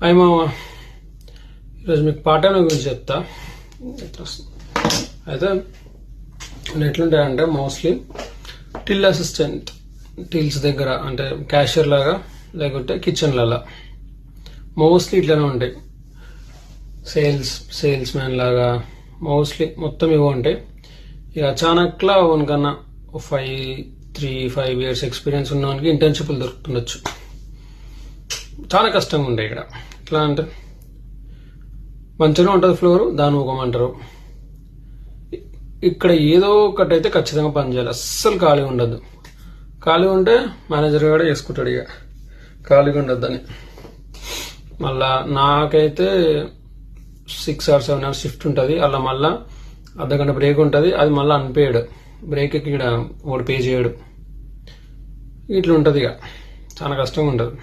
అయిమా ఈరోజు మీకు part time గురించి చెప్తా. అయితే ఎట్లుంటాయంటే మోస్ట్లీ టిల్ అసిస్టెంట్ టిల్స్ దగ్గర అంటే క్యాషియర్ లాగా లేకుంటే కిచెన్లలో మోస్ట్లీ ఇట్లనే ఉంటాయి. సేల్స్ మ్యాన్ లాగా మోస్ట్లీ మొత్తం ఇవి ఉంటాయి. ఇక అచానక్లా వన్కన్నా 5 years ఎక్స్పీరియన్స్ ఉన్నవానికి ఇంటర్న్షిప్లు దొరుకుతుండొచ్చు. చాలా కష్టంగా ఉంటాయి ఇక్కడ. ఎట్లా అంటే మంచిగా ఉంటుంది ఫ్లోర్, దాన్ని ఊగమంటారు. ఇక్కడ ఏదో ఒకటైతే ఖచ్చితంగా పని చేయాలి, అస్సలు ఖాళీ ఉండద్దు. ఖాళీ ఉంటే మేనేజర్ కూడా చేసుకుంటాడు, ఇక ఖాళీగా ఉండద్దని. మళ్ళా నాకైతే 6 or 7 hours షిఫ్ట్ ఉంటుంది. అలా మళ్ళా అర్ధగంట బ్రేక్ ఉంటుంది. అది మళ్ళీ అన్పేయడు బ్రేక్, ఇక్కడ వాడు పే చేయడు. ఇట్లా ఉంటుంది. ఇక చాలా కష్టంగా ఉంటుంది.